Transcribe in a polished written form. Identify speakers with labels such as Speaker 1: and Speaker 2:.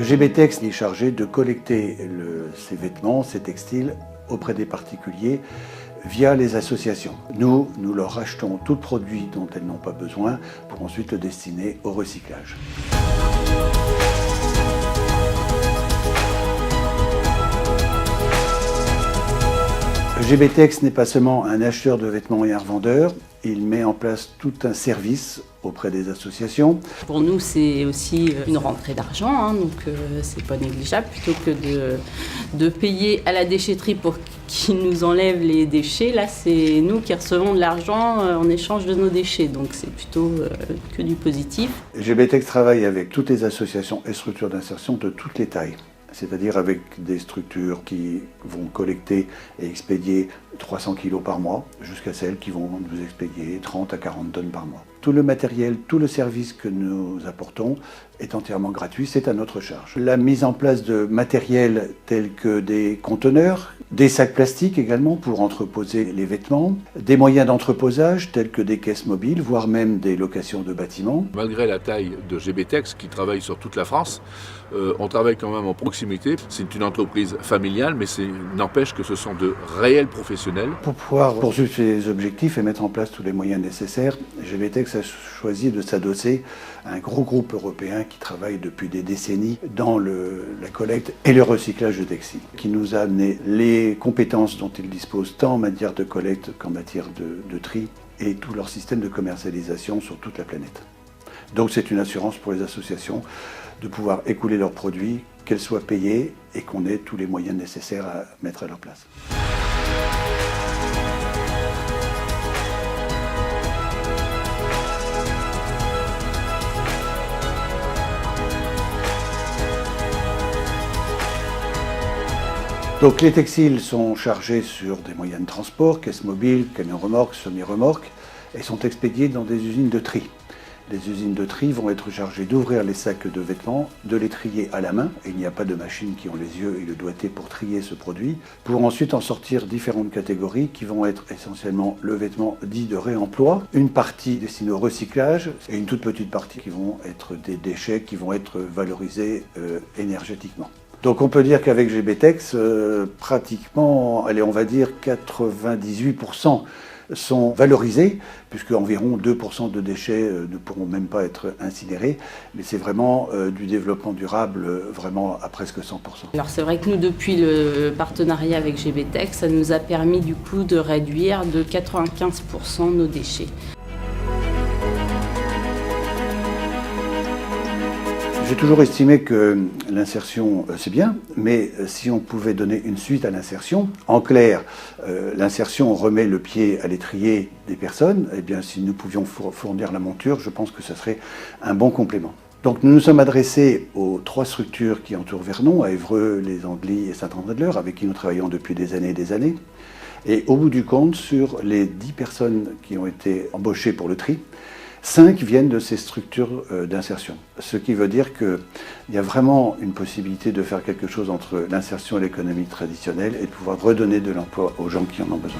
Speaker 1: GBTEX est chargé de collecter ces vêtements, ces textiles auprès des particuliers via les associations. Nous leur rachetons tout produit dont elles n'ont pas besoin pour ensuite le destiner au recyclage. GBTEX n'est pas seulement un acheteur de vêtements et un revendeur, il met en place tout un service auprès des associations.
Speaker 2: Pour nous, c'est aussi une rentrée d'argent, donc c'est pas négligeable. Plutôt que de payer à la déchetterie pour qu'ils nous enlèvent les déchets, là c'est nous qui recevons de l'argent en échange de nos déchets, donc c'est plutôt que du positif.
Speaker 1: GBTEX travaille avec toutes les associations et structures d'insertion de toutes les tailles. C'est-à-dire avec des structures qui vont collecter et expédier 300 kg par mois, jusqu'à celles qui vont nous expédier 30 à 40 tonnes par mois. Tout le matériel, tout le service que nous apportons est entièrement gratuit, c'est à notre charge. La mise en place de matériel tels que des conteneurs, des sacs plastiques également pour entreposer les vêtements, des moyens d'entreposage tels que des caisses mobiles, voire même des locations de bâtiments.
Speaker 3: Malgré la taille de GBTEX qui travaille sur toute la France, on travaille quand même en proximité. C'est une entreprise familiale, mais n'empêche que ce sont de réels professionnels.
Speaker 1: Pour pouvoir poursuivre ses objectifs et mettre en place tous les moyens nécessaires, GBTEX a choisi de s'adosser à un gros groupe européen qui travaille depuis des décennies dans la collecte et le recyclage de textiles, qui nous a amené les compétences dont ils disposent tant en matière de collecte qu'en matière de tri et tout leur système de commercialisation sur toute la planète. Donc c'est une assurance pour les associations de pouvoir écouler leurs produits, qu'elles soient payées et qu'on ait tous les moyens nécessaires à mettre à leur place. Donc les textiles sont chargés sur des moyens de transport, caisses mobiles, camions remorques, semi-remorques, et sont expédiés dans des usines de tri. Les usines de tri vont être chargées d'ouvrir les sacs de vêtements, de les trier à la main, et il n'y a pas de machines qui ont les yeux et le doigté pour trier ce produit, pour ensuite en sortir différentes catégories qui vont être essentiellement le vêtement dit de réemploi, une partie destinée au recyclage et une toute petite partie qui vont être des déchets qui vont être valorisés énergétiquement. Donc on peut dire qu'avec GBTEX, pratiquement, allez, on va dire 98% sont valorisés, puisque environ 2% de déchets ne pourront même pas être incinérés, mais c'est vraiment du développement durable, vraiment à presque 100%.
Speaker 2: Alors c'est vrai que nous, depuis le partenariat avec GBTEX, ça nous a permis du coup de réduire de 95% nos déchets.
Speaker 1: J'ai toujours estimé que l'insertion, c'est bien, mais si on pouvait donner une suite à l'insertion, en clair, l'insertion remet le pied à l'étrier des personnes, et bien si nous pouvions fournir la monture, je pense que ce serait un bon complément. Donc nous nous sommes adressés aux 3 structures qui entourent Vernon, à Évreux, les Andelys et Saint-André-de-l'Eure, avec qui nous travaillons depuis des années et des années. Et au bout du compte, sur les 10 personnes qui ont été embauchées pour le tri, 5 viennent de ces structures d'insertion. Ce qui veut dire qu'il y a vraiment une possibilité de faire quelque chose entre l'insertion et l'économie traditionnelle et de pouvoir redonner de l'emploi aux gens qui en ont besoin.